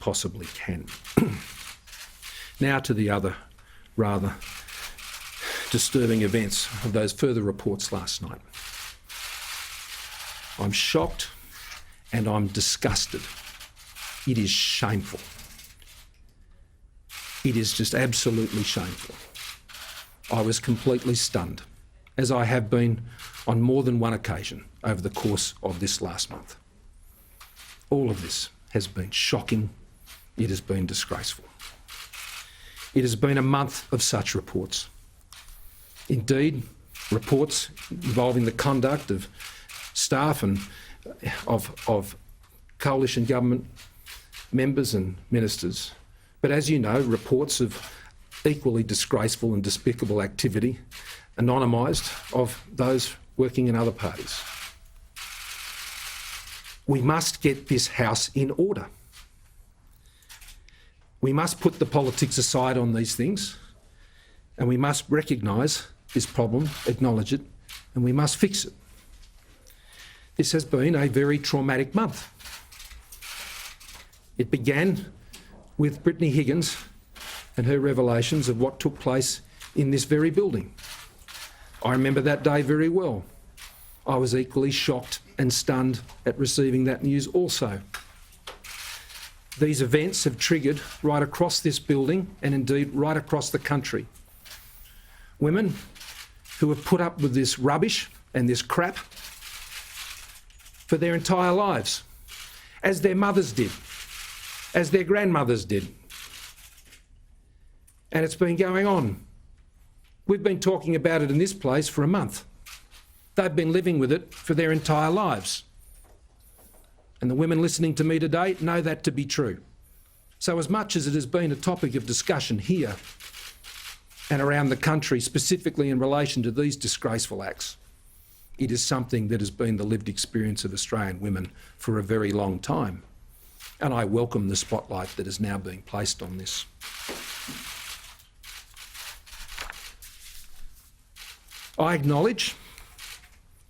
possibly can. Now to the other rather disturbing events of those further reports last night. I'm shocked and I'm disgusted. It is shameful. It is just absolutely shameful. I was completely stunned, as I have been on more than one occasion over the course of this last month. All of this has been shocking. It has been disgraceful. It has been a month of such reports. Indeed, reports involving the conduct of staff and of coalition government members and ministers. But as you know, reports of equally disgraceful and despicable activity, anonymised, of those working in other parties. We must get this House in order. We must put the politics aside on these things, and we must recognise this problem, acknowledge it, and we must fix it. This has been a very traumatic month. It began with Brittany Higgins and her revelations of what took place in this very building. I remember that day very well. I was equally shocked and stunned at receiving that news also. These events have triggered right across this building and indeed right across the country. Women who have put up with this rubbish and this crap for their entire lives, as their mothers did, as their grandmothers did. And it's been going on. We've been talking about it in this place for a month. They've been living with it for their entire lives. And the women listening to me today know that to be true. So as much as it has been a topic of discussion here and around the country, specifically in relation to these disgraceful acts, it is something that has been the lived experience of Australian women for a very long time. And I welcome the spotlight that is now being placed on this. I acknowledge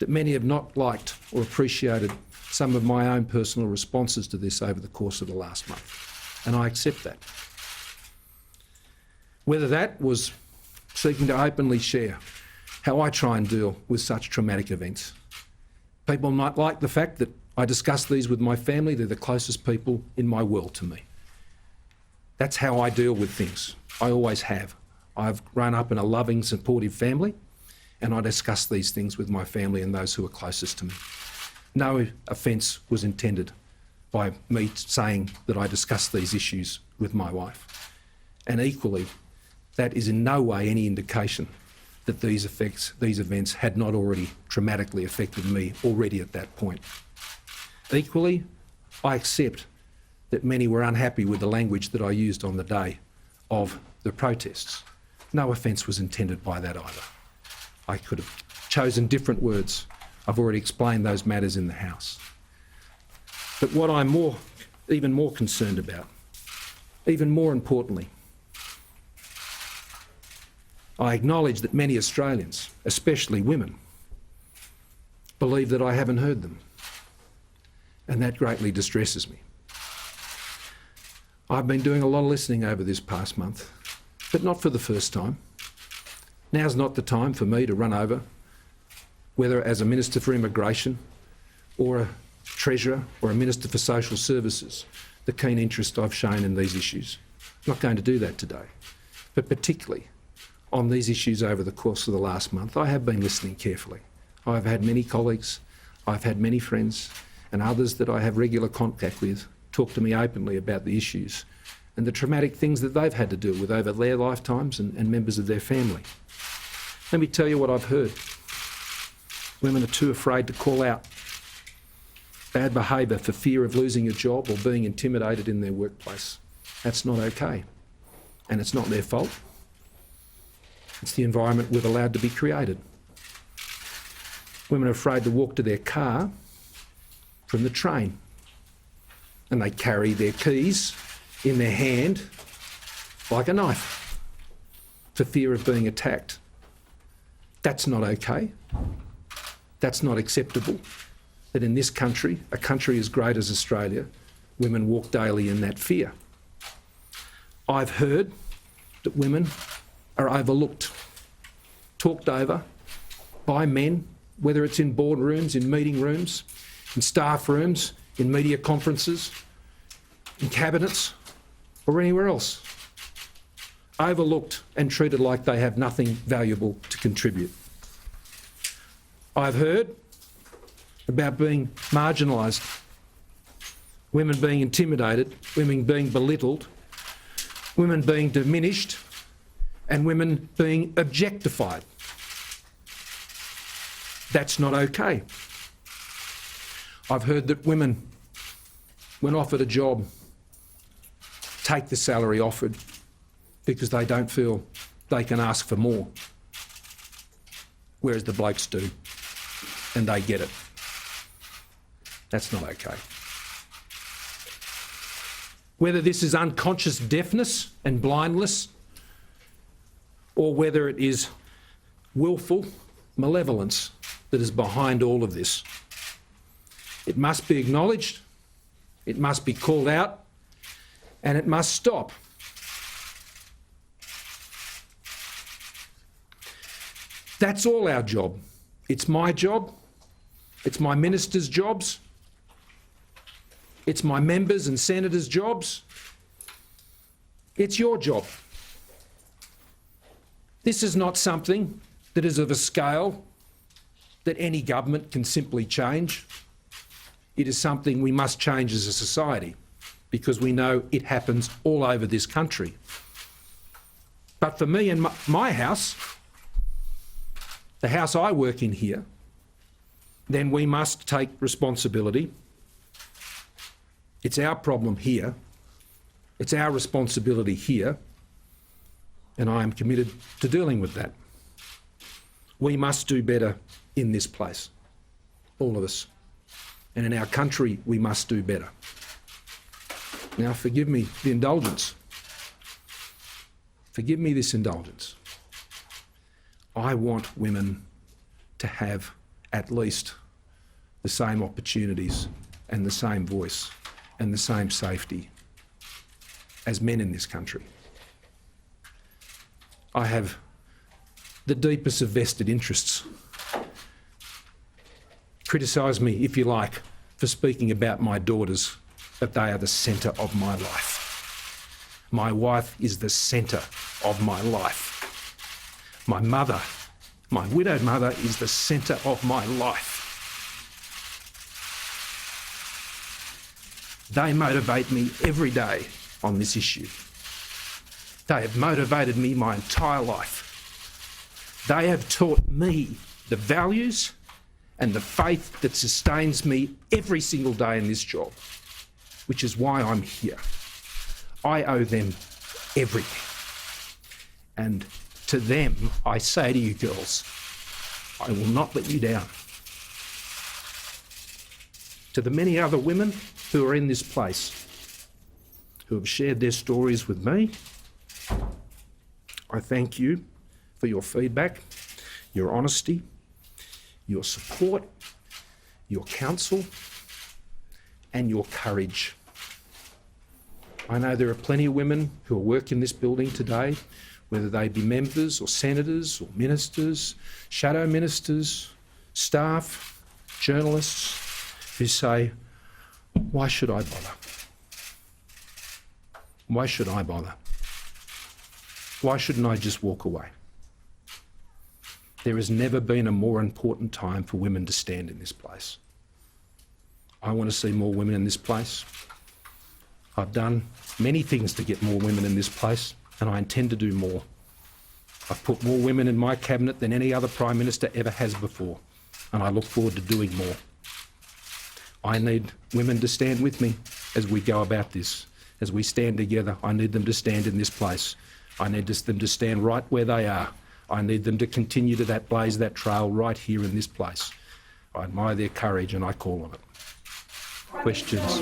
that many have not liked or appreciated some of my own personal responses to this over the course of the last month, and I accept that. Whether that was seeking to openly share how I try and deal with such traumatic events. People might like the fact that I discuss these with my family. They're the closest people in my world to me. That's how I deal with things. I always have. I've grown up in a loving, supportive family, and I discuss these things with my family and those who are closest to me. No offence was intended by me saying that I discuss these issues with my wife. And equally, that is in no way any indication that these events had not already traumatically affected me already at that point. Equally, I accept that many were unhappy with the language that I used on the day of the protests. No offence was intended by that either. I could have chosen different words. I've already explained those matters in the House. But what I'm even more concerned about, even more importantly, I acknowledge that many Australians, especially women, believe that I haven't heard them, and that greatly distresses me. I've been doing a lot of listening over this past month, but not for the first time. Now's not the time for me to run over, whether as a Minister for Immigration or a Treasurer or a Minister for Social Services, the keen interest I've shown in these issues. I'm not going to do that today, but particularly on these issues over the course of the last month, I have been listening carefully. I've had many colleagues, I've had many friends and others that I have regular contact with talk to me openly about the issues and the traumatic things that they've had to deal with over their lifetimes and members of their family. Let me tell you what I've heard. Women are too afraid to call out bad behaviour for fear of losing a job or being intimidated in their workplace. That's not okay, and it's not their fault. It's the environment we've allowed to be created. Women are afraid to walk to their car from the train, and they carry their keys in their hand like a knife for fear of being attacked. That's not okay. That's not acceptable. That in this country, a country as great as Australia, women walk daily in that fear. I've heard that women are overlooked, talked over by men, whether it's in boardrooms, in meeting rooms, in staff rooms, in media conferences, in cabinets, or anywhere else. Overlooked and treated like they have nothing valuable to contribute. I've heard about being marginalised, women being intimidated, women being belittled, women being diminished, and women being objectified. That's not okay. I've heard that women, when offered a job, take the salary offered because they don't feel they can ask for more, whereas the blokes do, and they get it. That's not okay. Whether this is unconscious deafness and blindness, or whether it is willful malevolence that is behind all of this, it must be acknowledged, it must be called out, and it must stop. That's all our job. It's my job, it's my ministers' jobs, it's my members' and senators' jobs, it's your job. This is not something that is of a scale that any government can simply change. It is something we must change as a society because we know it happens all over this country. But for me and my house, the house I work in here, then we must take responsibility. It's our problem here. It's our responsibility here. And I am committed to dealing with that. We must do better in this place, all of us. And in our country, we must do better. Now, forgive me the indulgence. Forgive me this indulgence. I want women to have at least the same opportunities and the same voice and the same safety as men in this country. I have the deepest of vested interests. Criticise me, if you like, for speaking about my daughters, but they are the centre of my life. My wife is the centre of my life. My mother, my widowed mother, is the centre of my life. They motivate me every day on this issue. They have motivated me my entire life. They have taught me the values and the faith that sustains me every single day in this job, which is why I'm here. I owe them everything. And to them, I say to you girls, I will not let you down. To the many other women who are in this place, who have shared their stories with me, I thank you for your feedback, your honesty, your support, your counsel, and your courage. I know there are plenty of women who work in this building today, whether they be members or senators or ministers, shadow ministers, staff, journalists, who say, why should I bother? Why should I bother? Why shouldn't I just walk away? There has never been a more important time for women to stand in this place. I want to see more women in this place. I've done many things to get more women in this place, and I intend to do more. I've put more women in my cabinet than any other Prime Minister ever has before, and I look forward to doing more. I need women to stand with me as we go about this. As we stand together, I need them to stand in this place. I need them to stand right where they are. I need them to continue to blaze that trail right here in this place. I admire their courage and I call on it. Questions?